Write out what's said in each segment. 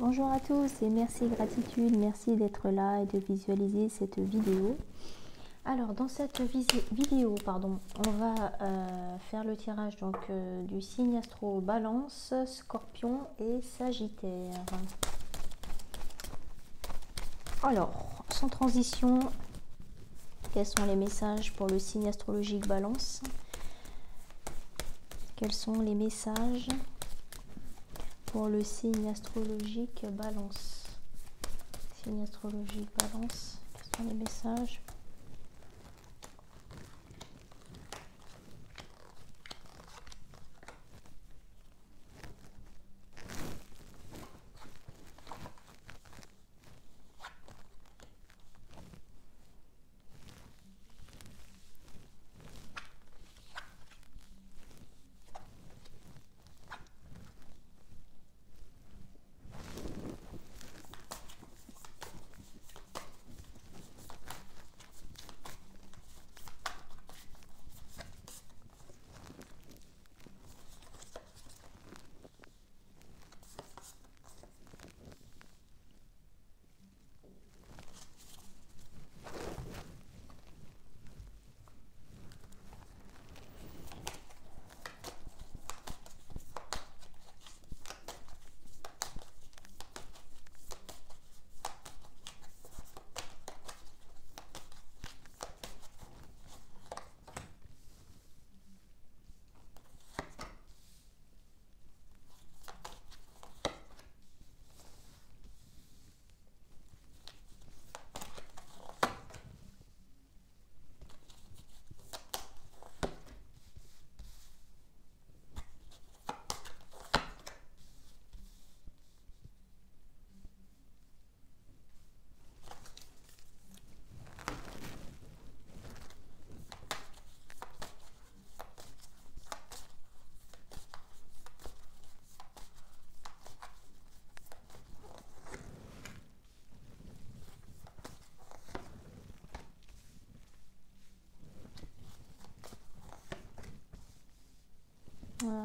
Bonjour à tous et merci gratitude, merci d'être là et de visualiser cette vidéo. Alors dans cette vidéo, on va faire le tirage du signe astro Balance, Scorpion et Sagittaire. Alors, sans transition, quels sont les messages pour le signe astrologique Balance? Quels sont les messages pour le signe astrologique Balance? Signe astrologique Balance, quels sont les messages?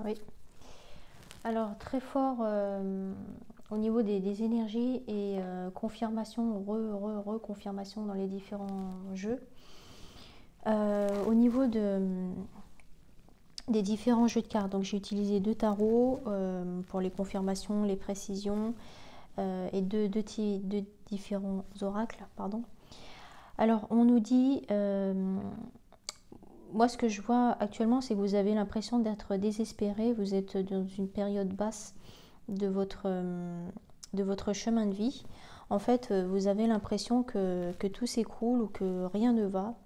Oui. Alors très fort au niveau des énergies et confirmation, reconfirmation dans les différents jeux. Au niveau des différents jeux de cartes, donc j'ai utilisé 2 tarots pour les confirmations, les précisions et deux différents oracles, pardon. Alors on nous dit moi, ce que je vois actuellement, c'est que vous avez l'impression d'être désespéré. Vous êtes dans une période basse de votre chemin de vie. En fait, vous avez l'impression que tout s'écroule ou que rien ne va.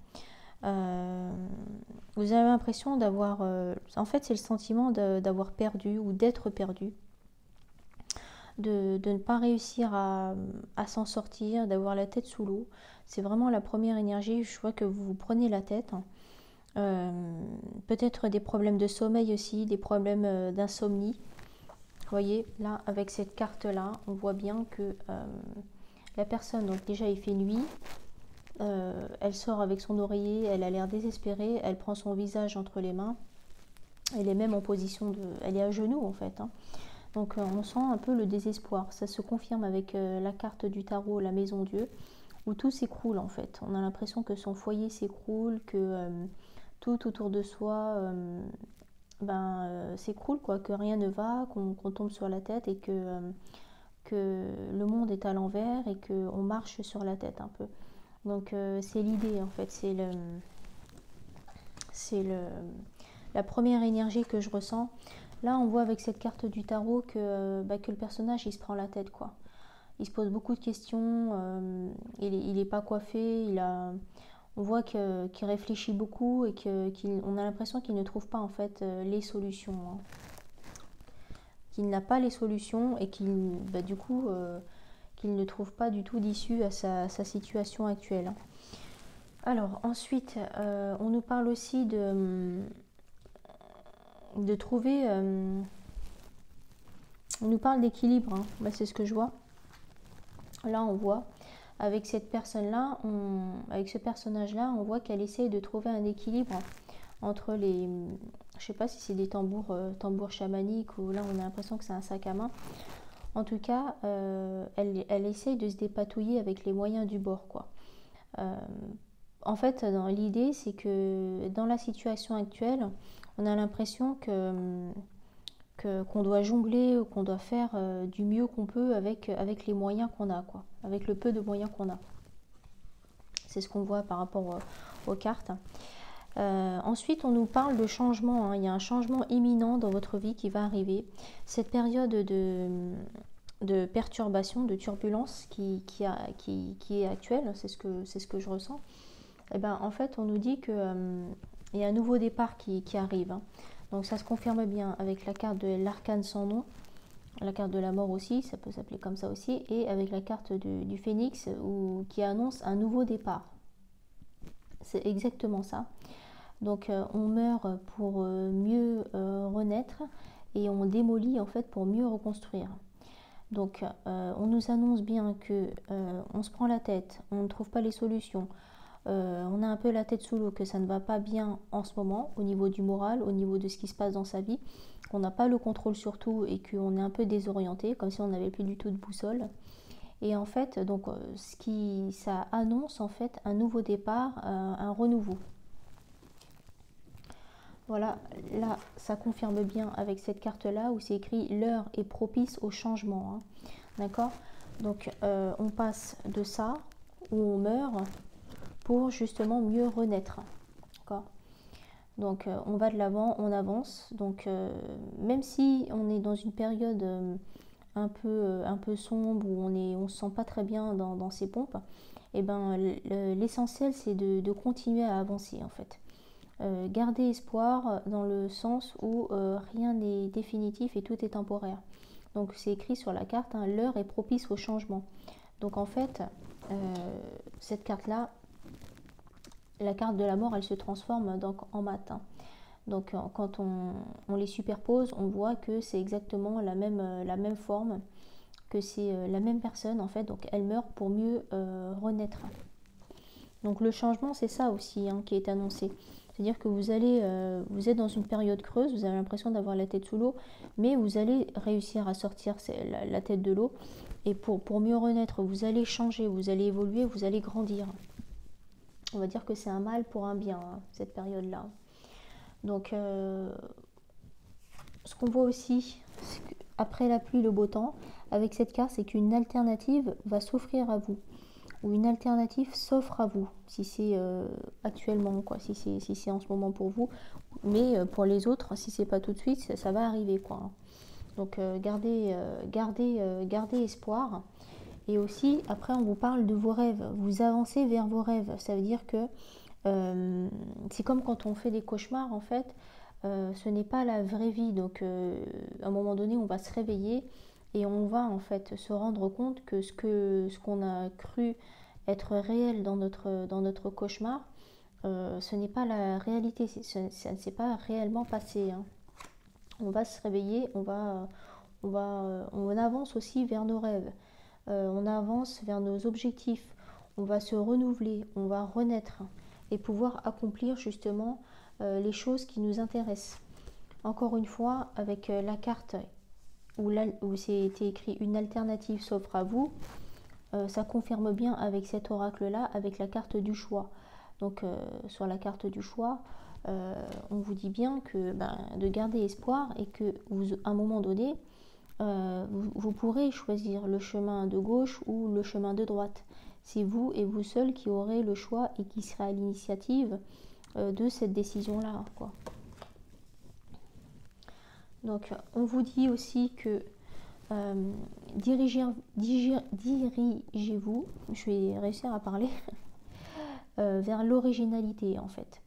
Vous avez l'impression d'avoir... en fait, c'est le sentiment d'avoir perdu ou d'être perdu. De ne pas réussir à s'en sortir, d'avoir la tête sous l'eau. C'est vraiment la première énergie. Je vois que vous vous prenez la tête. Peut-être des problèmes de sommeil aussi, des problèmes d'insomnie. Vous voyez, là, avec cette carte-là, on voit bien que la personne, donc déjà il fait nuit, elle sort avec son oreiller, elle a l'air désespérée, elle prend son visage entre les mains, elle est même en position de... elle est à genoux en fait. Donc on sent un peu le désespoir. Ça se confirme avec la carte du tarot, la maison Dieu, où tout s'écroule en fait. On a l'impression que son foyer s'écroule, que... tout autour de soi s'écroule, quoi, que rien ne va, qu'on tombe sur la tête et que le monde est à l'envers et qu'on marche sur la tête un peu. Donc c'est l'idée en fait, c'est la première énergie que je ressens. Là on voit avec cette carte du tarot que le personnage il se prend la tête, quoi. Il se pose beaucoup de questions, il est pas coiffé, on voit qu'il réfléchit beaucoup et qu'on a l'impression qu'il ne trouve pas en fait les solutions. Qu'il n'a pas les solutions et qu'il ne trouve pas du tout d'issue à sa situation actuelle. Alors ensuite, on nous parle aussi de trouver... on nous parle d'équilibre, c'est ce que je vois. Là on voit... Avec cette personne-là, avec ce personnage-là, on voit qu'elle essaye de trouver un équilibre entre les... Je sais pas si c'est des tambours chamaniques ou là on a l'impression que c'est un sac à main. En tout cas, elle essaye de se dépatouiller avec les moyens du bord, quoi. Euh, En fait, dans l'idée, c'est que dans la situation actuelle, on a l'impression qu'on doit jongler ou qu'on doit faire du mieux qu'on peut avec les moyens qu'on a, quoi, avec le peu de moyens qu'on a. C'est ce qu'on voit par rapport aux cartes. Ensuite, on nous parle de changement, hein. Il y a un changement imminent dans votre vie qui va arriver. Cette période de perturbation, de turbulence qui est actuelle, c'est ce que je ressens. Et ben, en fait, on nous dit qu'il y a un nouveau départ qui arrive, hein. Donc ça se confirme bien avec la carte de l'arcane sans nom, la carte de la mort aussi, ça peut s'appeler comme ça aussi, et avec la carte du phénix qui annonce un nouveau départ. C'est exactement ça. Donc on meurt pour mieux renaître et on démolit en fait pour mieux reconstruire. Donc on nous annonce bien que on se prend la tête, on ne trouve pas les solutions, on a un peu la tête sous l'eau, que ça ne va pas bien en ce moment au niveau du moral, au niveau de ce qui se passe dans sa vie, qu'on n'a pas le contrôle sur tout et qu'on est un peu désorienté, comme si on n'avait plus du tout de boussole. Et en fait, donc, ça annonce en fait un nouveau départ, un renouveau. Voilà, là, ça confirme bien avec cette carte-là où c'est écrit « L'heure est propice au changement ». Hein. D'accord? Donc, on passe de ça, où on meurt, pour justement mieux renaître. D'accord? Donc, on va de l'avant, on avance. Donc, même si on est dans une période un peu sombre, où on se sent pas très bien dans ses pompes, et ben, l'essentiel, c'est de continuer à avancer, en fait. Garder espoir dans le sens où rien n'est définitif et tout est temporaire. Donc c'est écrit sur la carte, hein, l'heure est propice au changement. Donc en fait, cette carte-là, la carte de la mort, elle se transforme donc en matin. Donc quand on les superpose, on voit que c'est exactement la même forme, que c'est la même personne en fait. Donc elle meurt pour mieux renaître. Donc le changement, c'est ça aussi, hein, qui est annoncé. C'est-à-dire que vous êtes dans une période creuse, vous avez l'impression d'avoir la tête sous l'eau, mais vous allez réussir à sortir la tête de l'eau. Et pour mieux renaître, vous allez changer, vous allez évoluer, vous allez grandir. On va dire que c'est un mal pour un bien, hein, cette période-là. Donc, ce qu'on voit aussi, après la pluie, le beau temps, avec cette carte, c'est qu'une alternative va s'offrir à vous. Ou une alternative s'offre à vous, si c'est actuellement, quoi, si c'est en ce moment pour vous, mais pour les autres, si c'est pas tout de suite, ça va arriver, quoi. Donc gardez espoir. Et aussi, après, on vous parle de vos rêves. Vous avancez vers vos rêves. Ça veut dire que c'est comme quand on fait des cauchemars, en fait. Ce n'est pas la vraie vie. Donc, à un moment donné, on va se réveiller et on va en fait se rendre compte que ce qu'on a cru être réel dans notre cauchemar, ce n'est pas la réalité. Ça ne s'est pas réellement passé, hein. On va se réveiller, on avance aussi vers nos rêves. On avance vers nos objectifs. On va se renouveler, on va renaître et pouvoir accomplir justement les choses qui nous intéressent. Encore une fois, avec la carte où c'était écrit une alternative s'offre à vous, ça confirme bien avec cet oracle-là, avec la carte du choix. Donc sur la carte du choix, on vous dit bien que de garder espoir et que à un moment donné, vous pourrez choisir le chemin de gauche ou le chemin de droite. C'est vous et vous seul qui aurez le choix et qui serez à l'initiative de cette décision-là, quoi. Donc on vous dit aussi que dirigez-vous, je vais réussir à parler, vers l'originalité en fait.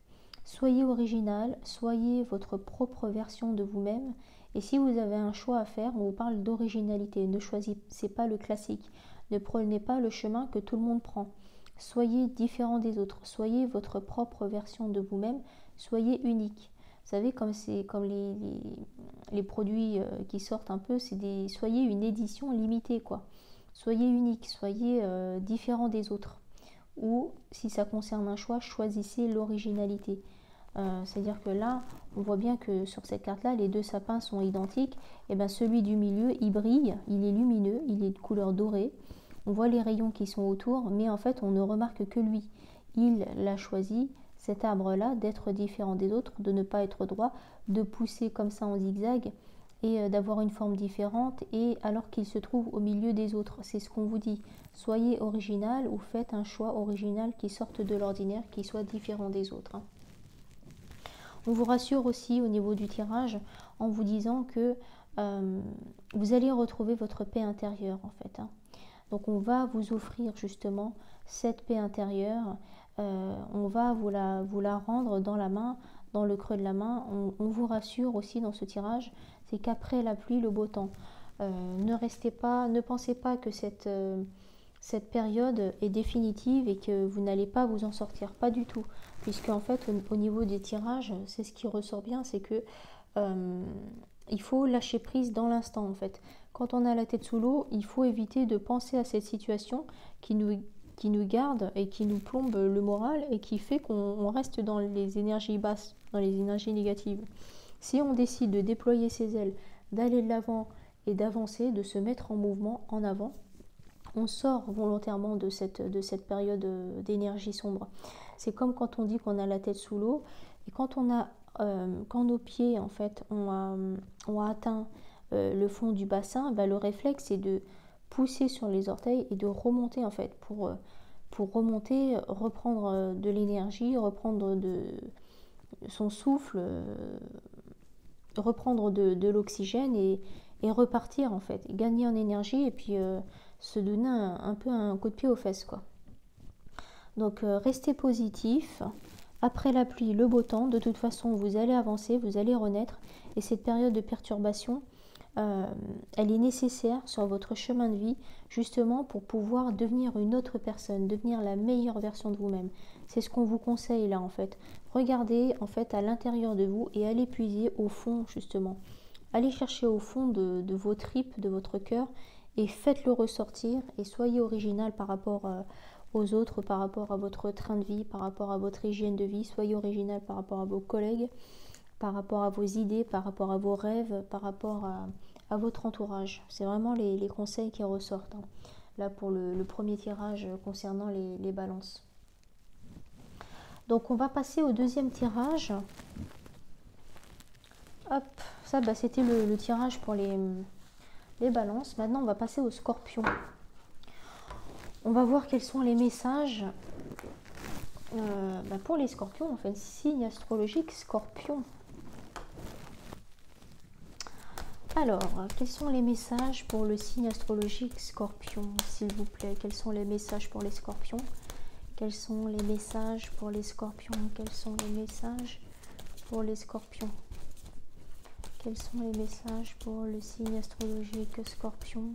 Soyez original, soyez votre propre version de vous-même. Et si vous avez un choix à faire, on vous parle d'originalité. Ne choisissez pas le classique. Ne prenez pas le chemin que tout le monde prend. Soyez différent des autres. Soyez votre propre version de vous-même. Soyez unique. Vous savez, comme les produits qui sortent un peu, soyez une édition limitée, quoi. Soyez unique, soyez différent des autres. Ou, si ça concerne un choix, choisissez l'originalité. C'est-à-dire que là, on voit bien que sur cette carte-là, les deux sapins sont identiques. Et bien celui du milieu, il brille, il est lumineux, il est de couleur dorée. On voit les rayons qui sont autour, mais en fait, on ne remarque que lui. Il l'a choisi, cet arbre-là, d'être différent des autres, de ne pas être droit, de pousser comme ça en zigzag et d'avoir une forme différente, et alors qu'il se trouve au milieu des autres. C'est ce qu'on vous dit. Soyez original ou faites un choix original qui sorte de l'ordinaire, qui soit différent des autres. On vous rassure aussi au niveau du tirage en vous disant que vous allez retrouver votre paix intérieure en fait. Donc on va vous offrir justement cette paix intérieure. On va vous la rendre dans la main, dans le creux de la main. On vous rassure aussi dans ce tirage, c'est qu'après la pluie, le beau temps. Ne pensez pas que cette période est définitive et que vous n'allez pas vous en sortir, pas du tout. Puisque en fait, au niveau des tirages, c'est ce qui ressort bien, c'est que il faut lâcher prise dans l'instant en fait. Quand on a la tête sous l'eau, il faut éviter de penser à cette situation qui nous garde et qui nous plombe le moral et qui fait qu'on reste dans les énergies basses, dans les énergies négatives. Si on décide de déployer ses ailes, d'aller de l'avant et d'avancer, de se mettre en mouvement en avant, on sort volontairement de cette période d'énergie sombre. C'est comme quand on dit qu'on a la tête sous l'eau et quand nos pieds en fait ont atteint le fond du bassin, le réflexe c'est de pousser sur les orteils et de remonter en fait pour remonter, reprendre de l'énergie, reprendre son souffle, reprendre de l'oxygène et repartir en fait, gagner en énergie et puis se donner un peu un coup de pied aux fesses quoi. Donc restez positif. Après la pluie, le beau temps. De toute façon, vous allez avancer, vous allez renaître. Et cette période de perturbation, elle est nécessaire sur votre chemin de vie, justement pour pouvoir devenir une autre personne, devenir la meilleure version de vous-même. C'est ce qu'on vous conseille là en fait. Regardez en fait à l'intérieur de vous et allez puiser au fond justement. Allez chercher au fond de vos tripes, de votre cœur et faites-le ressortir et soyez original par rapport aux autres, par rapport à votre train de vie, par rapport à votre hygiène de vie. Soyez original par rapport à vos collègues, par rapport à vos idées, par rapport à vos rêves, par rapport à votre entourage. C'est vraiment les conseils qui ressortent là pour le premier tirage concernant les balances. Donc on va passer au deuxième tirage. Hop, ça c'était le tirage pour les balances. Maintenant on va passer au scorpion. On va voir quels sont les messages pour les scorpions, en fait, signe astrologique scorpion. Alors, quels sont les messages pour le signe astrologique scorpion, s'il vous plaît? Quels sont les messages pour les scorpions? Quels sont les messages pour les scorpions? Quels sont les messages pour les scorpions? Quels sont les messages pour le signe astrologique scorpion?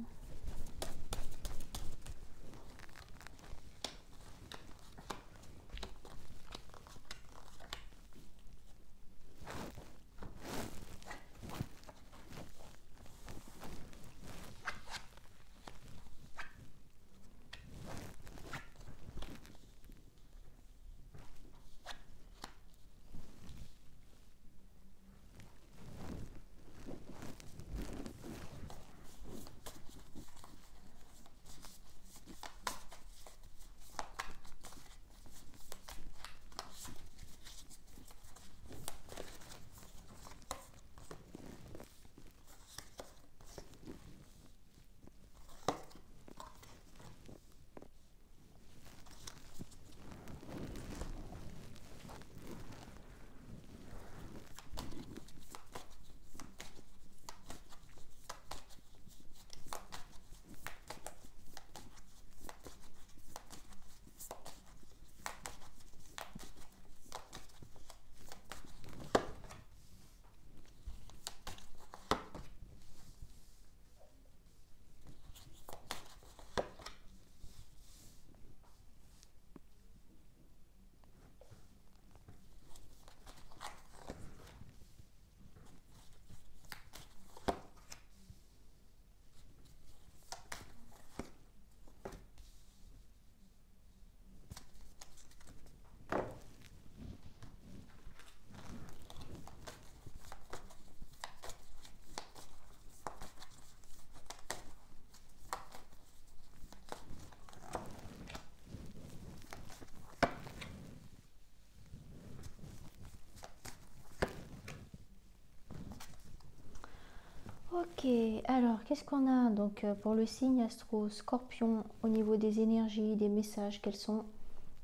Ok, alors qu'est-ce qu'on a donc pour le signe astro Scorpion au niveau des énergies, des messages, quelles sont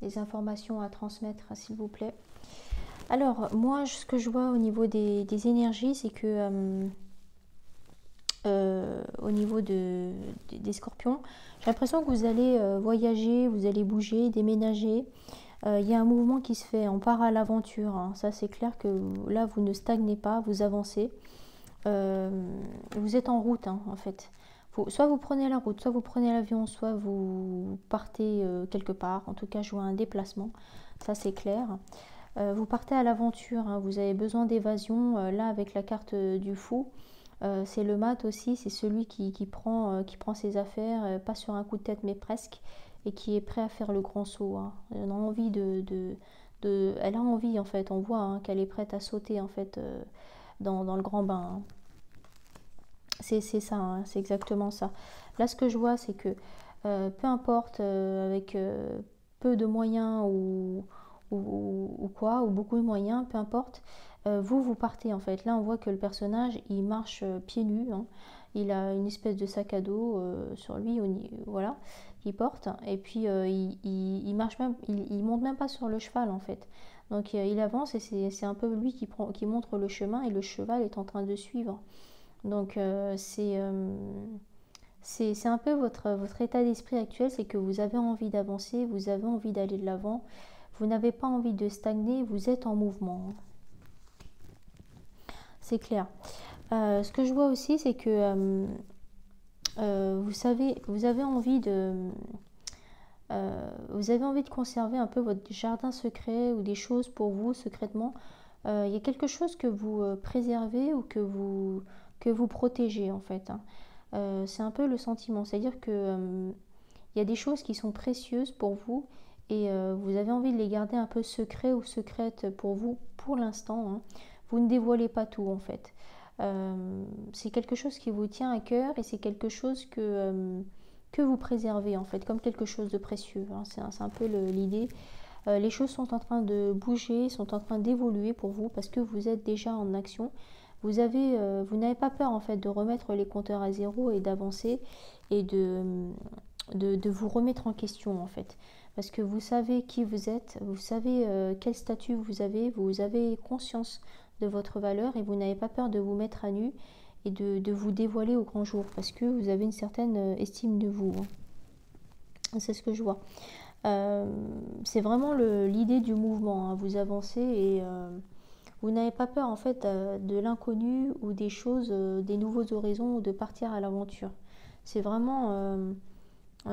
les informations à transmettre, s'il vous plaît? Alors moi, ce que je vois au niveau des énergies, c'est que au niveau des Scorpions, j'ai l'impression que vous allez voyager, vous allez bouger, déménager. Il y a un mouvement qui se fait, on part à l'aventure, hein. Ça c'est clair que là vous ne stagnez pas, vous avancez. Vous êtes en route, hein, en fait. Soit vous prenez la route, soit vous prenez l'avion, soit vous partez quelque part. En tout cas, je vois un déplacement, ça c'est clair. Vous partez à l'aventure, hein, vous avez besoin d'évasion. Là, avec la carte du fou, c'est le mat aussi, c'est celui qui prend ses affaires, pas sur un coup de tête, mais presque, et qui est prêt à faire le grand saut, hein. Elle a envie elle a envie, en fait, on voit, hein, qu'elle est prête à sauter, en fait, dans le grand bain, hein. C'est ça, hein, c'est exactement ça. Là, ce que je vois, c'est que peu importe, avec peu de moyens ou quoi, ou beaucoup de moyens, peu importe, vous partez en fait. Là, on voit que le personnage, il marche pieds nus, hein. Il a une espèce de sac à dos sur lui, voilà, qu'il porte. Et puis, il marche même, il monte même pas sur le cheval en fait. Donc, il avance et c'est un peu lui qui montre le chemin et le cheval est en train de suivre. Donc c'est un peu votre état d'esprit actuel, c'est que vous avez envie d'avancer, vous avez envie d'aller de l'avant, vous n'avez pas envie de stagner, vous êtes en mouvement. C'est clair. Ce que je vois aussi, c'est que vous avez envie de conserver un peu votre jardin secret ou des choses pour vous secrètement. Il y a quelque chose que vous préservez ou que vous protégez en fait, hein. C'est un peu le sentiment, c'est-à-dire que il y a des choses qui sont précieuses pour vous et vous avez envie de les garder un peu secrets ou secrètes pour vous pour l'instant, hein. Vous ne dévoilez pas tout en fait. C'est quelque chose qui vous tient à cœur et c'est quelque chose que vous préservez en fait, comme quelque chose de précieux, hein. C'est un peu l'idée. Les choses sont en train de bouger, sont en train d'évoluer pour vous parce que vous êtes déjà en action. Vous n'avez pas peur en fait de remettre les compteurs à zéro et d'avancer et de vous remettre en question en fait. Parce que vous savez qui vous êtes, vous savez quel statut vous avez conscience de votre valeur et vous n'avez pas peur de vous mettre à nu et de vous dévoiler au grand jour parce que vous avez une certaine estime de vous, hein. C'est ce que je vois. C'est vraiment l'idée du mouvement, hein. Vous avancez et vous n'avez pas peur en fait de l'inconnu ou des choses, des nouveaux horizons ou de partir à l'aventure. C'est vraiment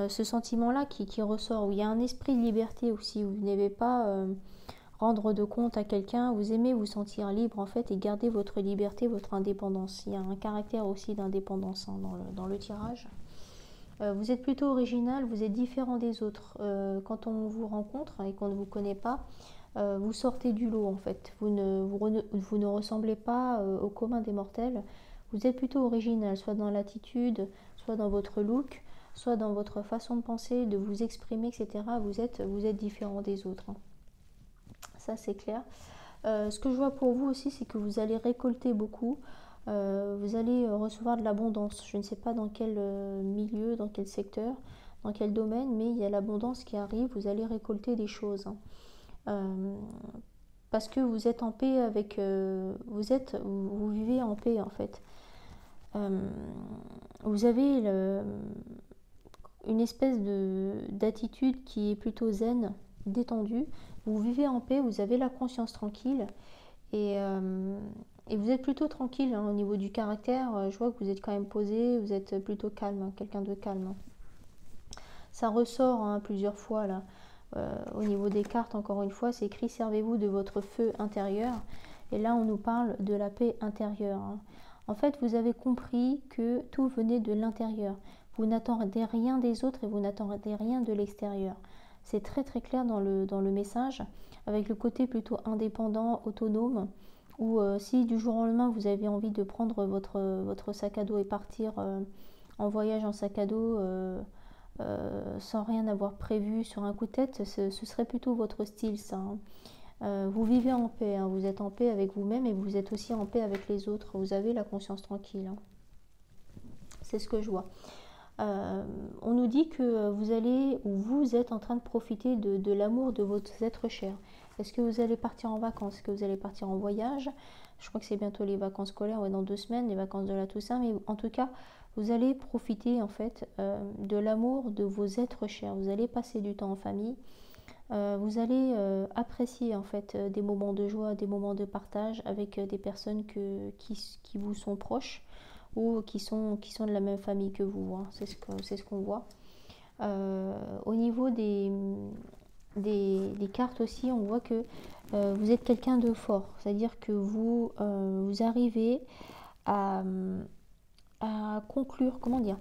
ce sentiment-là qui ressort, où il y a un esprit de liberté aussi, où vous n'avez pas rendre de compte à quelqu'un, vous aimez vous sentir libre en fait et garder votre liberté, votre indépendance. Il y a un caractère aussi d'indépendance, hein, dans le tirage. Vous êtes plutôt original, vous êtes différent des autres. Quand on vous rencontre et qu'on ne vous connaît pas, vous sortez du lot en fait. Vous ne ressemblez pas au commun des mortels. Vous êtes plutôt original, soit dans l'attitude, soit dans votre look, soit dans votre façon de penser, de vous exprimer, etc. Vous êtes différent des autres, hein. Ça c'est clair. Ce que je vois pour vous aussi, c'est que vous allez récolter beaucoup. Vous allez recevoir de l'abondance. Je ne sais pas dans quel milieu, dans quel secteur, dans quel domaine, mais il y a l'abondance qui arrive. Vous allez récolter des choses, hein. Parce que vous êtes en paix avec... vous vivez en paix en fait. Vous avez une espèce d'attitude qui est plutôt zen, détendue. Vous vivez en paix, vous avez la conscience tranquille et vous êtes plutôt tranquille, hein, au niveau du caractère. Je vois que vous êtes quand même posé, vous êtes plutôt calme, hein, quelqu'un de calme, hein. Ça ressort, hein, plusieurs fois là. Au niveau des cartes, encore une fois, c'est écrit servez-vous de votre feu intérieur. Et là, on nous parle de la paix intérieure, hein. En fait, vous avez compris que tout venait de l'intérieur. Vous n'attendez rien des autres et vous n'attendez rien de l'extérieur. C'est très très clair dans le message, avec le côté plutôt indépendant, autonome, où si du jour au lendemain vous avez envie de prendre votre sac à dos et partir en voyage en sac à dos sans rien avoir prévu sur un coup de tête, ce serait plutôt votre style ça, hein. Vous vivez en paix, hein, vous êtes en paix avec vous-même et vous êtes aussi en paix avec les autres, vous avez la conscience tranquille, hein. C'est ce que je vois. On nous dit que vous allez, ou vous êtes en train de profiter de l'amour de votre être cher. Est-ce que vous allez partir en vacances? Est-ce que vous allez partir en voyage? Je crois que c'est bientôt les vacances scolaires, ouais, dans 2 semaines, les vacances de la Toussaint. Mais en tout cas, vous allez profiter en fait de l'amour de vos êtres chers. Vous allez passer du temps en famille. Vous allez apprécier en fait des moments de joie, des moments de partage avec des personnes qui vous sont proches ou qui sont de la même famille que vous. Hein. C'est ce qu'on voit. Au niveau des cartes aussi, on voit que vous êtes quelqu'un de fort. C'est-à-dire que vous arrivez à, conclure, comment dire,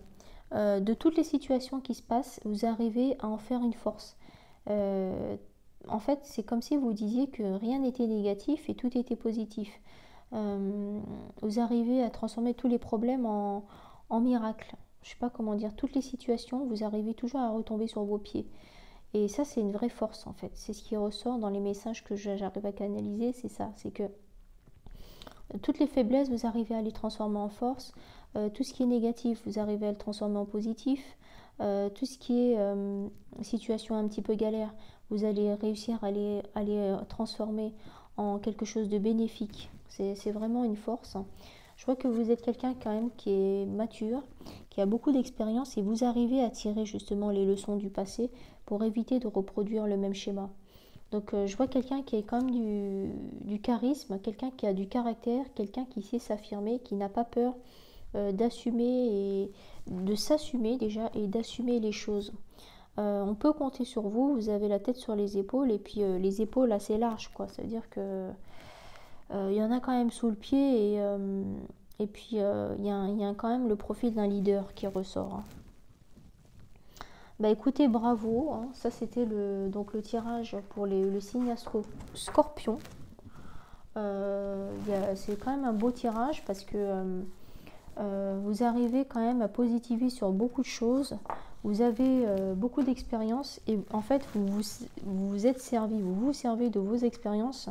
de toutes les situations qui se passent, vous arrivez à en faire une force. En fait, c'est comme si vous disiez que rien n'était négatif et tout était positif. Vous arrivez à transformer tous les problèmes en miracles. Je ne sais pas comment dire, toutes les situations, vous arrivez toujours à retomber sur vos pieds. Et ça, c'est une vraie force en fait. C'est ce qui ressort dans les messages que j'arrive à canaliser, c'est ça. C'est que toutes les faiblesses, vous arrivez à les transformer en force. Tout ce qui est négatif, vous arrivez à le transformer en positif. Tout ce qui est situation un petit peu galère, vous allez réussir à les transformer en quelque chose de bénéfique. C'est vraiment une force. Je vois que vous êtes quelqu'un quand même qui est mature, qui a beaucoup d'expérience et vous arrivez à tirer justement les leçons du passé pour éviter de reproduire le même schéma. Donc je vois quelqu'un qui a quand même du charisme, quelqu'un qui a du caractère, quelqu'un qui sait s'affirmer, qui n'a pas peur d'assumer et de s'assumer déjà et d'assumer les choses. On peut compter sur vous, vous avez la tête sur les épaules et puis les épaules assez larges quoi. Ça veut dire que il y en a quand même sous le pied et puis il y a quand même le profil d'un leader qui ressort. Hein. Bah écoutez, bravo, hein. Ça c'était donc le tirage pour le signe astro Scorpion. C'est quand même un beau tirage parce que vous arrivez quand même à positiver sur beaucoup de choses. Vous avez beaucoup d'expérience et en fait vous vous êtes servi, vous vous servez de vos expériences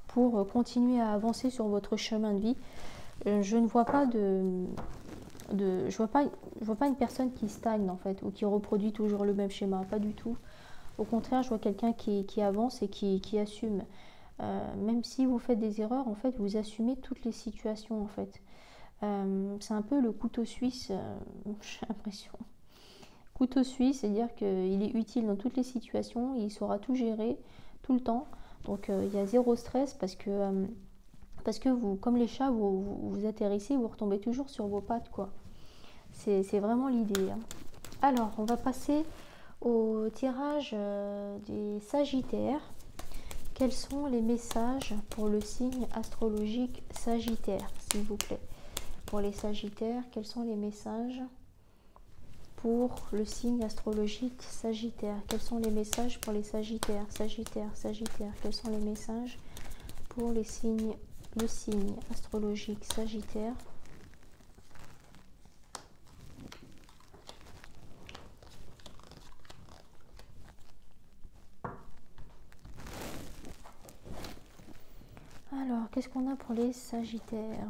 pour continuer à avancer sur votre chemin de vie. Je ne vois pas je vois pas une personne qui stagne en fait ou qui reproduit toujours le même schéma, pas du tout. Au contraire, je vois quelqu'un qui avance et qui assume. Même si vous faites des erreurs, en fait, vous assumez toutes les situations en fait. C'est un peu le couteau suisse, j'ai l'impression. Couteau suisse, c'est-à-dire qu'il est utile dans toutes les situations, il saura tout gérer tout le temps. Donc il y a zéro stress parce que vous, comme les chats, vous atterrissez, vous retombez toujours sur vos pattes, quoi. C'est vraiment l'idée. Hein. Alors, on va passer au tirage des Sagittaires. Quels sont les messages pour le signe astrologique Sagittaire, s'il vous plaît? Pour les Sagittaires, quels sont les messages pour le signe astrologique Sagittaire? Quels sont les messages pour les Sagittaires? Sagittaire, quels sont les messages pour le signe astrologique Sagittaire? Alors, qu'est-ce qu'on a pour les Sagittaires?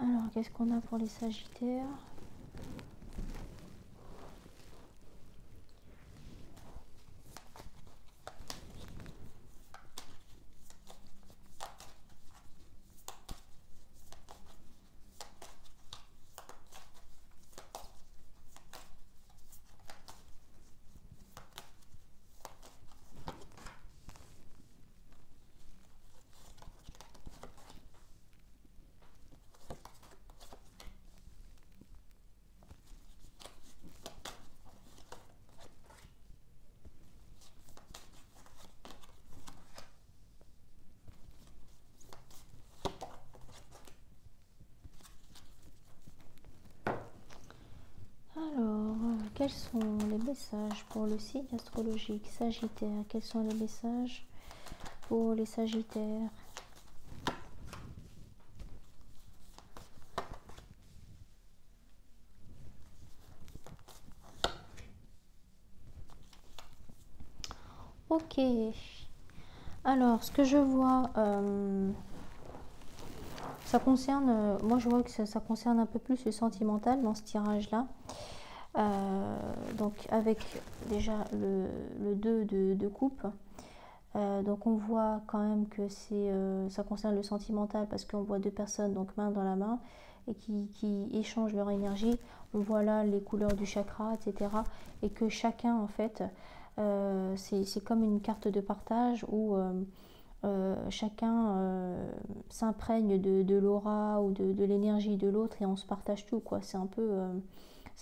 Alors, qu'est-ce qu'on a pour les Sagittaires? quels sont les messages pour le signe astrologique Sagittaire? Quels sont les messages pour les Sagittaires? Ok. Alors, ce que je vois, ça concerne, moi je vois que ça concerne un peu plus le sentimental dans ce tirage-là. Donc avec déjà le 2 de coupe. Donc on voit quand même que ça concerne le sentimental parce qu'on voit deux personnes donc main dans la main et qui échangent leur énergie. On voit là les couleurs du chakra, etc. Et que chacun en fait, c'est comme une carte de partage où chacun s'imprègne de l'aura ou de l'énergie de l'autre et on se partage tout quoi. C'est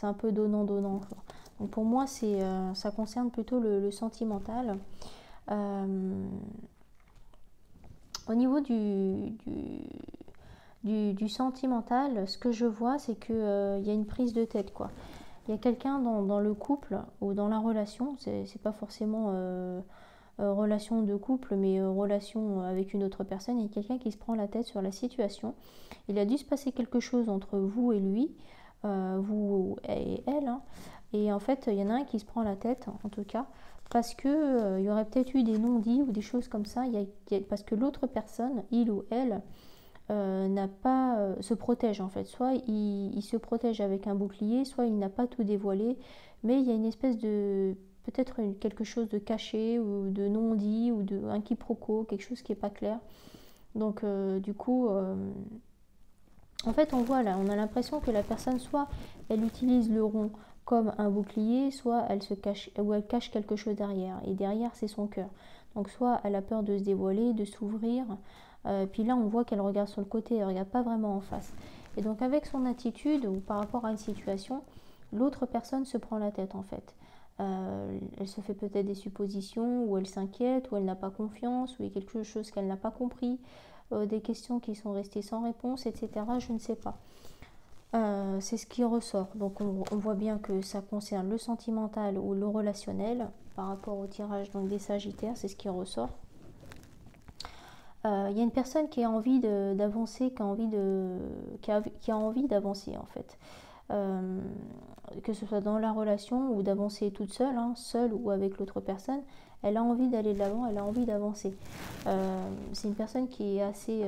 un peu donnant-donnant. Donc pour moi ça concerne plutôt le sentimental. Au niveau du sentimental, ce que je vois, c'est qu'il y a une prise de tête, quoi. Il y a quelqu'un dans le couple ou dans la relation, c'est pas forcément relation de couple, mais relation avec une autre personne. Il y a quelqu'un qui se prend la tête sur la situation. Il a dû se passer quelque chose entre vous et lui, vous et elle, hein. Et en fait, il y en a un qui se prend la tête, en tout cas, parce que il y aurait peut-être eu des non-dits ou des choses comme ça. Parce que l'autre personne, il ou elle, n'a pas se protège en fait. Soit il se protège avec un bouclier, soit il n'a pas tout dévoilé, mais il y a une espèce de peut-être quelque chose de caché ou de non-dit ou de un quiproquo, quelque chose qui est pas clair. Donc du coup, en fait on voit là, on a l'impression que la personne soit elle utilise le rond comme un bouclier, soit elle se cache ou elle cache quelque chose derrière. Et derrière c'est son cœur. Donc soit elle a peur de se dévoiler, de s'ouvrir. Puis là, on voit qu'elle regarde sur le côté, elle ne regarde pas vraiment en face. Et donc avec son attitude ou par rapport à une situation, l'autre personne se prend la tête en fait. Elle se fait peut-être des suppositions, ou elle s'inquiète, ou elle n'a pas confiance, ou il y a quelque chose qu'elle n'a pas compris, des questions qui sont restées sans réponse, etc. Je ne sais pas. C'est ce qui ressort. Donc on voit bien que ça concerne le sentimental ou le relationnel par rapport au tirage donc, des Sagittaires, c'est ce qui ressort. Il y a une personne qui a envie d'avancer, qui a envie d'avancer en fait. Que ce soit dans la relation ou d'avancer toute seule, hein, seule ou avec l'autre personne, elle a envie d'aller de l'avant, elle a envie d'avancer. C'est une personne qui est assez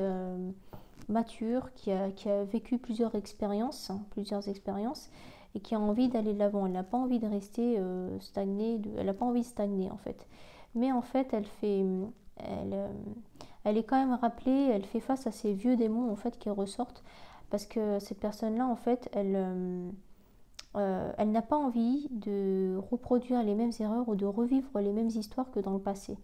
mature, qui a vécu plusieurs expériences, et qui a envie d'aller de l'avant. Elle n'a pas envie de rester stagnée, elle n'a pas envie de stagner en fait. Mais en fait, elle est quand même rappelée, elle fait face à ces vieux démons en fait qui ressortent parce que cette personne-là en fait, elle n'a pas envie de reproduire les mêmes erreurs ou de revivre les mêmes histoires que dans le passé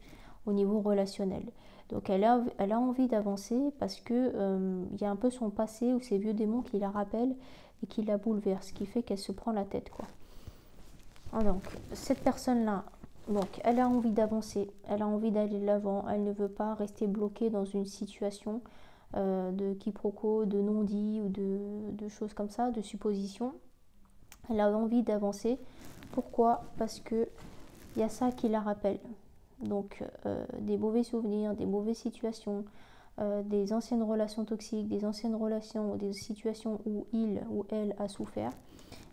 au niveau relationnel. Donc elle a envie d'avancer parce que y a un peu son passé ou ces vieux démons qui la rappellent et qui la bouleversent, ce qui fait qu'elle se prend la tête quoi. Alors, donc cette personne-là, donc, elle a envie d'avancer, elle a envie d'aller de l'avant, elle ne veut pas rester bloquée dans une situation de quiproquo, de non-dit ou de choses comme ça, de suppositions. Elle a envie d'avancer. Pourquoi? Parce que il y a ça qui la rappelle. Donc, des mauvais souvenirs, des mauvaises situations, des anciennes relations toxiques, des anciennes relations, des situations où il ou elle a souffert.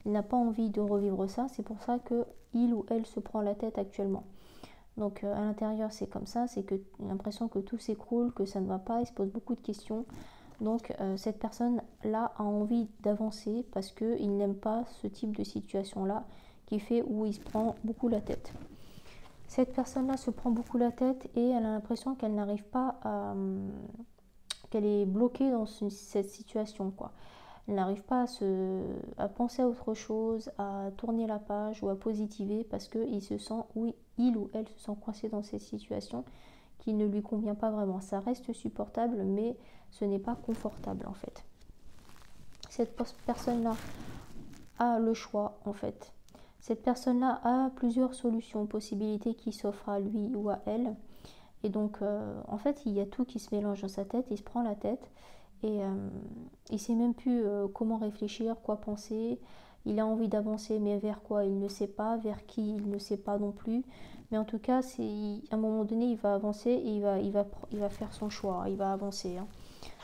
Il n'a pas envie de revivre ça, c'est pour ça qu'il ou elle se prend la tête actuellement. Donc à l'intérieur c'est comme ça, c'est que l'impression que tout s'écroule, que ça ne va pas, il se pose beaucoup de questions. Donc cette personne-là a envie d'avancer parce qu'il n'aime pas ce type de situation-là qui fait où il se prend beaucoup la tête. Cette personne-là se prend beaucoup la tête et elle a l'impression qu'elle n'arrive pas qu'elle est bloquée dans cette situation quoi. Elle n'arrive pas à penser à autre chose, à tourner la page ou à positiver parce qu'il il ou elle se sent coincé dans cette situation qui ne lui convient pas vraiment. Ça reste supportable, mais ce n'est pas confortable en fait. Cette personne-là a le choix en fait. Cette personne-là a plusieurs solutions, possibilités qui s'offrent à lui ou à elle. Et donc, en fait, il y a tout qui se mélange dans sa tête, il se prend la tête. Et il ne sait même plus comment réfléchir, quoi penser. Il a envie d'avancer, mais vers quoi? Il ne sait pas. Vers qui? Il ne sait pas non plus. Mais en tout cas, à un moment donné, il va avancer et il va faire son choix. Il va avancer. Hein.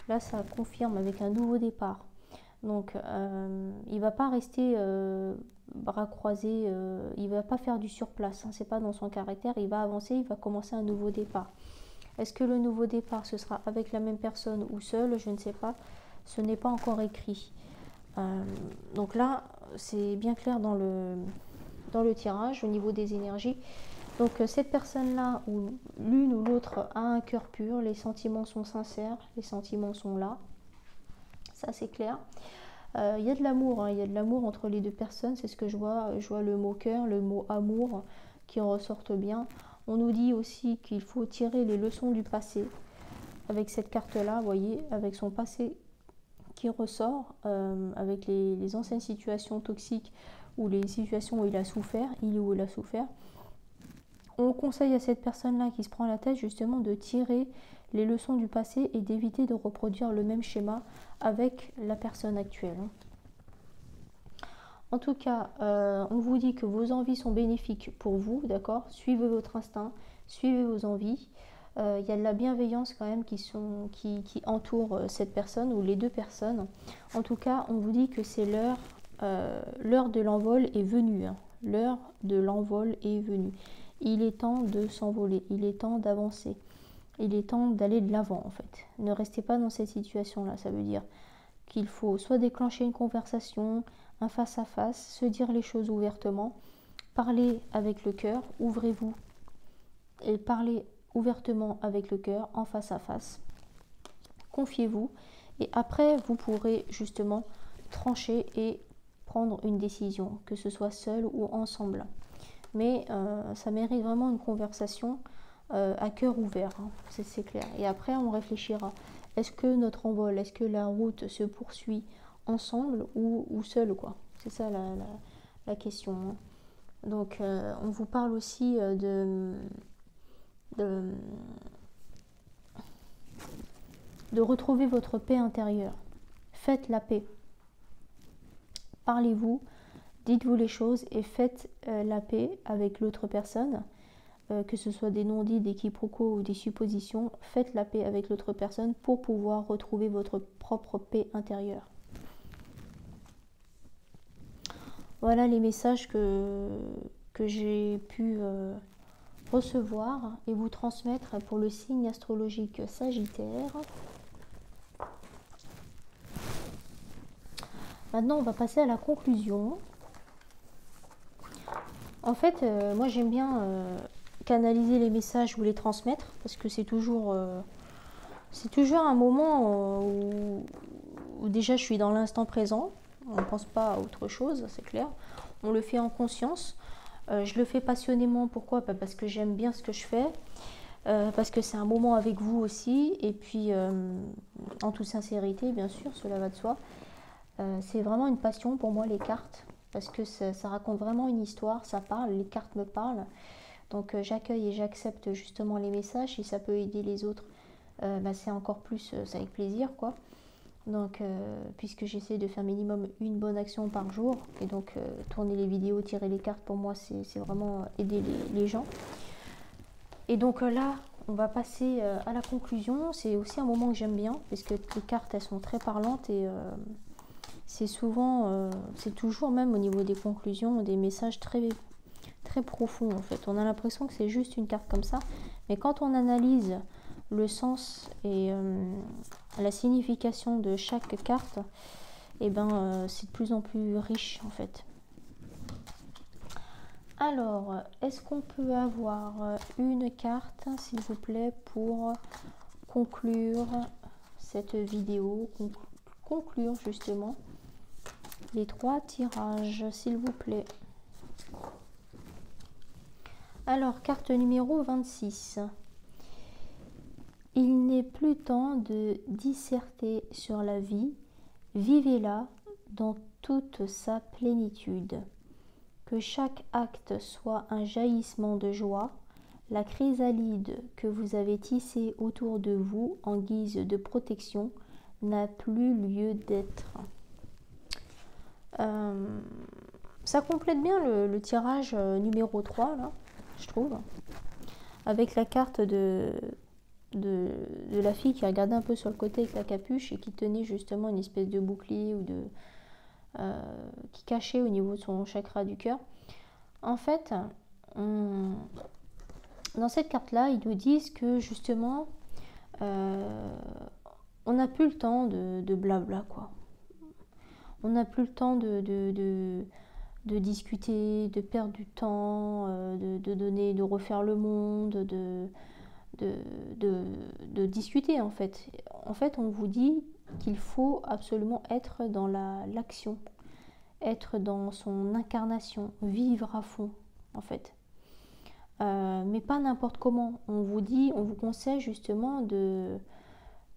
Là, ça confirme avec un nouveau départ. Donc, il ne va pas rester bras croisés. Il ne va pas faire du surplace. Hein. Ce n'est pas dans son caractère. Il va avancer. Il va commencer un nouveau départ. Est-ce que le nouveau départ, ce sera avec la même personne ou seul? Je ne sais pas. Ce n'est pas encore écrit. Donc là, c'est bien clair dans le tirage au niveau des énergies. Donc cette personne-là, ou l'une ou l'autre, a un cœur pur, les sentiments sont sincères, les sentiments sont là. Ça, c'est clair. Il y a de l'amour, hein, il y a de l'amour entre les deux personnes, c'est ce que je vois. Je vois le mot cœur, le mot amour qui ressortent bien. On nous dit aussi qu'il faut tirer les leçons du passé. Avec cette carte-là, vous voyez, avec son passé qui ressort, avec les anciennes situations toxiques ou les situations où il a souffert, on conseille à cette personne-là qui se prend la tête justement de tirer les leçons du passé et d'éviter de reproduire le même schéma avec la personne actuelle. En tout cas, on vous dit que vos envies sont bénéfiques pour vous, d'accord? Suivez votre instinct, suivez vos envies. Il y a de la bienveillance quand même qui entoure cette personne ou les deux personnes. En tout cas, on vous dit que c'est l'heure de l'envol est venue. Hein. L'heure de l'envol est venue. Il est temps de s'envoler, il est temps d'avancer, il est temps d'aller de l'avant en fait. Ne restez pas dans cette situation-là, ça veut dire qu'il faut soit déclencher une conversation, un face-à-face, se dire les choses ouvertement, parler avec le cœur, ouvrez-vous et parlez ouvertement avec le cœur en face-à-face. Confiez-vous et après vous pourrez justement trancher et prendre une décision, que ce soit seul ou ensemble. Mais ça mérite vraiment une conversation à cœur ouvert, hein, c'est clair. Et après, on réfléchira. Est-ce que notre envol, est-ce que la route se poursuit ensemble ou seul, quoi? C'est ça la question. Hein. Donc, on vous parle aussi de retrouver votre paix intérieure. Faites la paix. Parlez-vous. Dites-vous les choses et faites la paix avec l'autre personne, que ce soit des non-dits, des quiproquos ou des suppositions. Faites la paix avec l'autre personne pour pouvoir retrouver votre propre paix intérieure. Voilà les messages que j'ai pu recevoir et vous transmettre pour le signe astrologique Sagittaire. Maintenant, on va passer à la conclusion. En fait, moi j'aime bien canaliser les messages ou les transmettre parce que c'est toujours un moment où déjà je suis dans l'instant présent. On ne pense pas à autre chose, c'est clair. On le fait en conscience. Je le fais passionnément. Pourquoi? Parce que j'aime bien ce que je fais. Parce que c'est un moment avec vous aussi. Et puis, en toute sincérité, bien sûr, cela va de soi. C'est vraiment une passion pour moi, les cartes. Parce que ça raconte vraiment une histoire, ça parle, les cartes me parlent. Donc j'accueille et j'accepte justement les messages. Si ça peut aider les autres, c'est encore plus, c'est avec plaisir, quoi. Donc, puisque j'essaie de faire minimum une bonne action par jour, et donc tourner les vidéos, tirer les cartes, pour moi, c'est vraiment aider les gens. Et donc là, on va passer à la conclusion. C'est aussi un moment que j'aime bien, puisque les cartes, elles sont très parlantes et c'est souvent, c'est toujours même au niveau des conclusions, des messages très, très profonds en fait. On a l'impression que c'est juste une carte comme ça, mais quand on analyse le sens et la signification de chaque carte, et c'est de plus en plus riche en fait. Alors, est-ce qu'on peut avoir une carte, s'il vous plaît, pour conclure cette vidéo, conclure justement les 3 tirages, s'il vous plaît. Alors, carte numéro 26. Il n'est plus temps de disserter sur la vie, vivez-la dans toute sa plénitude. Que chaque acte soit un jaillissement de joie, la chrysalide que vous avez tissée autour de vous en guise de protection n'a plus lieu d'être. Ça complète bien le tirage numéro 3, là, je trouve, avec la carte de la fille qui regardait un peu sur le côté avec la capuche et qui tenait justement une espèce de bouclier ou qui cachait au niveau de son chakra du cœur. En fait, dans cette carte-là, ils nous disent que justement, on n'a plus le temps de blabla, quoi. On n'a plus le temps de discuter, de perdre du temps, de refaire le monde, de discuter en fait. En fait, on vous dit qu'il faut absolument être dans l'action, être dans son incarnation, vivre à fond en fait. Mais pas n'importe comment. On vous conseille justement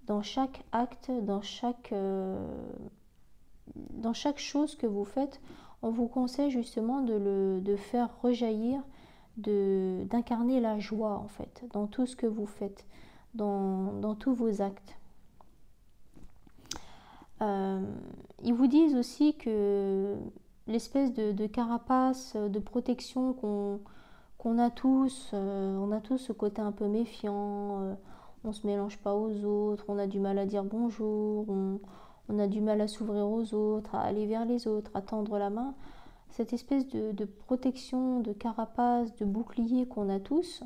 dans chaque acte, dans chaque chose que vous faites, on vous conseille justement de faire rejaillir, d'incarner la joie en fait, dans tout ce que vous faites, dans tous vos actes. Ils vous disent aussi que l'espèce de carapace, de protection qu'on a tous, on a tous ce côté un peu méfiant, on se mélange pas aux autres, on a du mal à dire bonjour, on a du mal à s'ouvrir aux autres, à aller vers les autres, à tendre la main. Cette espèce de protection, de carapace, de bouclier qu'on a tous,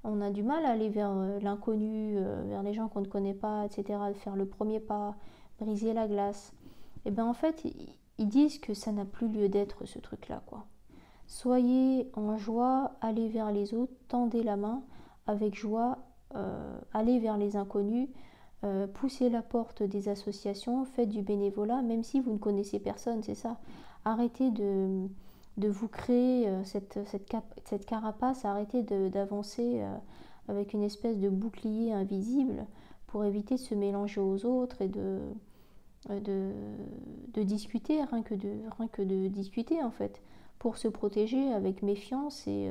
on a du mal à aller vers l'inconnu, vers les gens qu'on ne connaît pas, etc., de faire le premier pas, briser la glace. Et bien en fait, ils disent que ça n'a plus lieu d'être ce truc-là, quoi. Soyez en joie, allez vers les autres, tendez la main avec joie, allez vers les inconnus, poussez la porte des associations, faites du bénévolat, même si vous ne connaissez personne, c'est ça. Arrêtez de vous créer cette carapace, arrêtez d'avancer avec une espèce de bouclier invisible pour éviter de se mélanger aux autres et de discuter, rien que de discuter en fait, pour se protéger avec méfiance et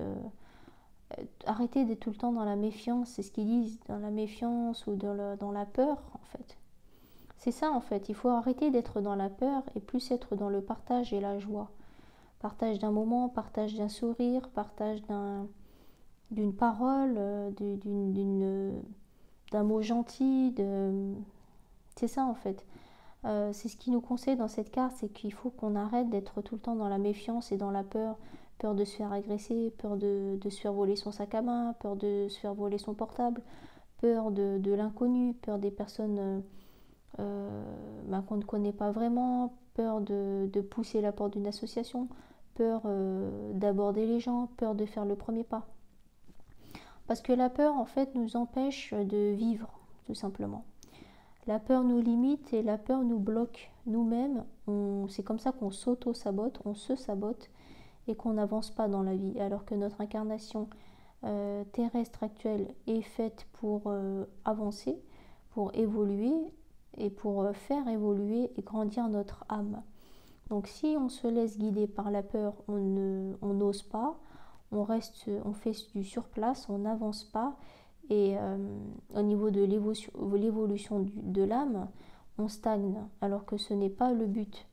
arrêtez d'être tout le temps dans la méfiance, c'est ce qu'ils disent, dans la méfiance ou dans la peur en fait. C'est ça en fait, il faut arrêter d'être dans la peur et plus être dans le partage et la joie. Partage d'un moment, partage d'un sourire, partage d'une parole, d'un mot gentil, c'est ça en fait. C'est ce qui nous conseille dans cette carte, c'est qu'il faut qu'on arrête d'être tout le temps dans la méfiance et dans la peur. Peur de se faire agresser, peur de se faire voler son sac à main, peur de se faire voler son portable, peur de l'inconnu, peur des personnes qu'on ne connaît pas vraiment, peur de pousser la porte d'une association, peur d'aborder les gens, peur de faire le premier pas. Parce que la peur, en fait, nous empêche de vivre, tout simplement. La peur nous limite et la peur nous bloque nous-mêmes. C'est comme ça qu'on s'auto-sabote, on se sabote et qu'on n'avance pas dans la vie. Alors que notre incarnation terrestre actuelle est faite pour avancer, pour évoluer et pour faire évoluer et grandir notre âme. Donc si on se laisse guider par la peur, on n'ose pas, on fait du surplace, on n'avance pas. Et au niveau de l'évolution de l'âme, on stagne, alors que ce n'est pas le but.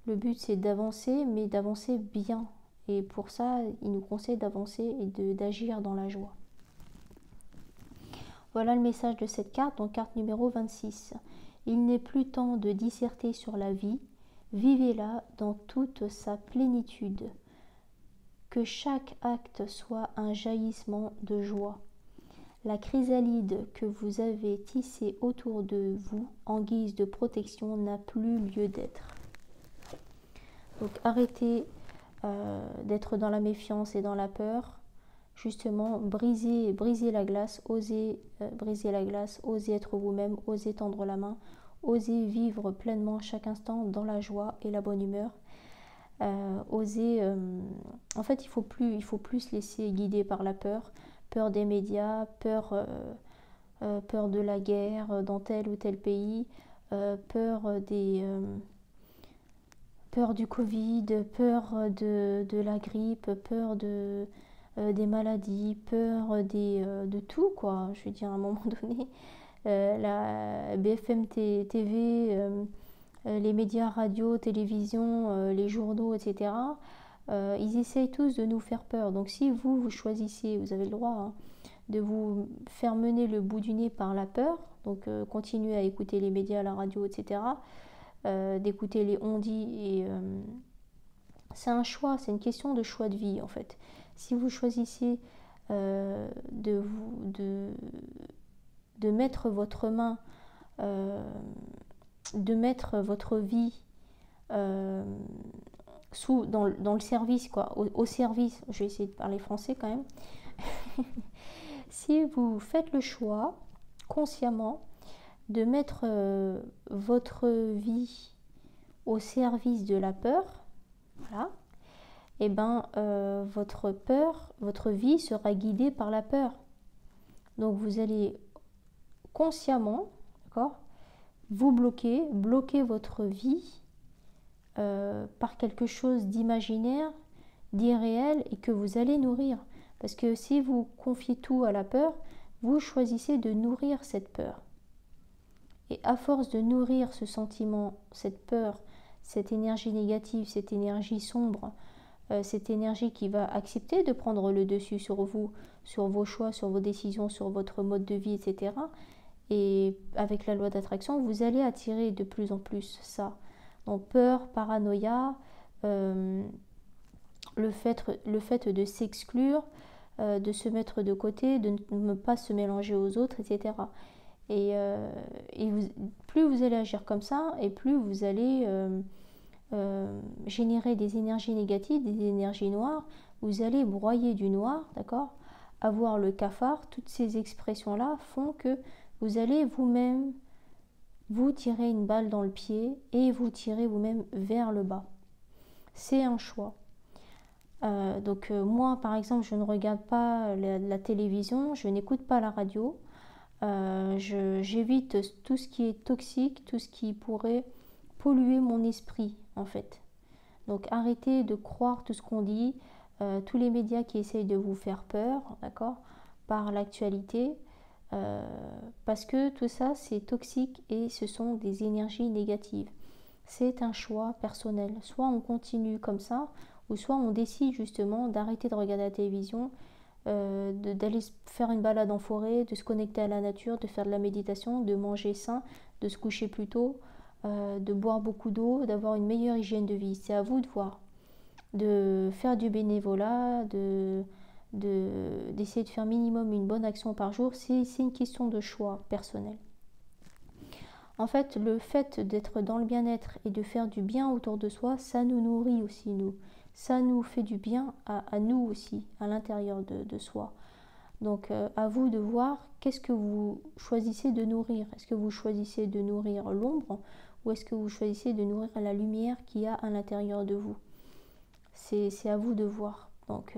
Le but, c'est d'avancer, mais d'avancer bien. Et pour ça, il nous conseille d'avancer et d'agir dans la joie. Voilà le message de cette carte, donc carte numéro 26. Il n'est plus temps de disserter sur la vie, vivez-la dans toute sa plénitude. Que chaque acte soit un jaillissement de joie. La chrysalide que vous avez tissée autour de vous en guise de protection n'a plus lieu d'être. Donc arrêtez d'être dans la méfiance et dans la peur. Justement, brisez la glace, osez briser la glace, osez être vous-même, osez tendre la main, osez vivre pleinement chaque instant dans la joie et la bonne humeur. En fait, il faut plus se laisser guider par la peur. Peur des médias, peur de la guerre dans tel ou tel pays, peur du Covid, peur de la grippe, peur des maladies, peur de tout, quoi. Je veux dire, à un moment donné, la BFM TV, les médias radio, télévision, les journaux, etc., ils essayent tous de nous faire peur. Donc si vous choisissez, vous avez le droit hein, de vous faire mener le bout du nez par la peur, donc continuez à écouter les médias, la radio, etc., d'écouter les on-dit, et c'est un choix, c'est une question de choix de vie en fait. Si vous choisissez de mettre votre main, de mettre votre vie dans le service, quoi, au service, je vais essayer de parler français quand même. Si vous faites le choix consciemment de mettre votre vie au service de la peur, voilà, et ben votre vie sera guidée par la peur. Donc vous allez consciemment, d'accord, vous bloquer votre vie par quelque chose d'imaginaire, d'irréel, et que vous allez nourrir. Parce que si vous confiez tout à la peur, vous choisissez de nourrir cette peur. Et à force de nourrir ce sentiment, cette peur, cette énergie négative, cette énergie sombre, cette énergie qui va accepter de prendre le dessus sur vous, sur vos choix, sur vos décisions, sur votre mode de vie, etc. Et avec la loi d'attraction, vous allez attirer de plus en plus ça. Donc peur, paranoïa, le fait de s'exclure, de se mettre de côté, de ne pas se mélanger aux autres, etc. Et plus vous allez agir comme ça, et plus vous allez générer des énergies négatives, des énergies noires, vous allez broyer du noir, d'accord, avoir le cafard. Toutes ces expressions-là font que vous allez vous-même vous tirer une balle dans le pied et vous tirer vous-même vers le bas. C'est un choix. Donc moi, par exemple, je ne regarde pas la télévision, je n'écoute pas la radio, j'évite tout ce qui est toxique, tout ce qui pourrait polluer mon esprit, en fait. Donc arrêtez de croire tout ce qu'on dit, tous les médias qui essayent de vous faire peur, d'accord, par l'actualité, parce que tout ça c'est toxique et ce sont des énergies négatives. C'est un choix personnel. Soit on continue comme ça, ou soit on décide justement d'arrêter de regarder la télévision, d'aller faire une balade en forêt, de se connecter à la nature, de faire de la méditation, de manger sain, de se coucher plus tôt, de boire beaucoup d'eau, d'avoir une meilleure hygiène de vie. C'est à vous de voir. De faire du bénévolat, d'essayer de faire minimum une bonne action par jour, c'est une question de choix personnel. En fait, le fait d'être dans le bien-être et de faire du bien autour de soi, ça nous nourrit aussi, nous. Ça nous fait du bien à nous aussi, à l'intérieur de soi. Donc, à vous de voir qu'est-ce que vous choisissez de nourrir. Est-ce que vous choisissez de nourrir l'ombre ou est-ce que vous choisissez de nourrir la lumière qu'il y a à l'intérieur de vous? C'est à vous de voir. Donc,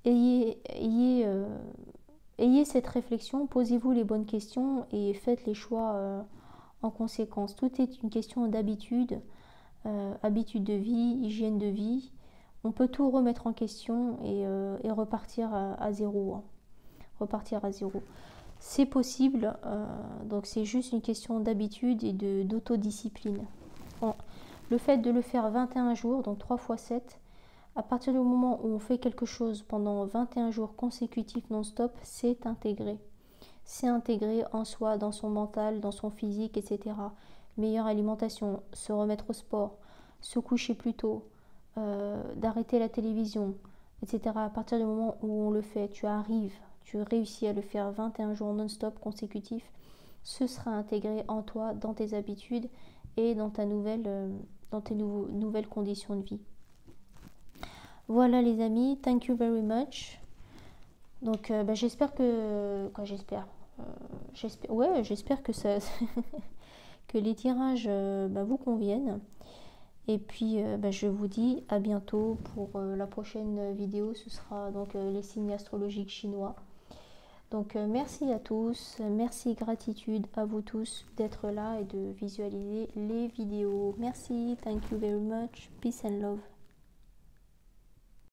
ayez cette réflexion, posez-vous les bonnes questions et faites les choix en conséquence. Tout est une question d'habitude, habitude de vie, hygiène de vie. On peut tout remettre en question et repartir à zéro. Hein. Repartir à zéro. C'est possible, donc c'est juste une question d'habitude et d'autodiscipline. Bon, le fait de le faire 21 jours, donc 3 x 7, à partir du moment où on fait quelque chose pendant 21 jours consécutifs non-stop, c'est intégré. C'est intégré en soi, dans son mental, dans son physique, etc. Meilleure alimentation, se remettre au sport, se coucher plus tôt, d'arrêter la télévision, etc. À partir du moment où on le fait, tu réussis à le faire 21 jours non-stop consécutifs, ce sera intégré en toi, dans tes habitudes et dans tes nouvelles conditions de vie. Voilà les amis, thank you very much. Donc j'espère que... j'espère que ça... que les tirages vous conviennent. Et puis je vous dis à bientôt pour la prochaine vidéo. Ce sera donc les signes astrologiques chinois. Donc merci à tous, merci, gratitude à vous tous d'être là et de visualiser les vidéos. Merci, thank you very much, peace and love.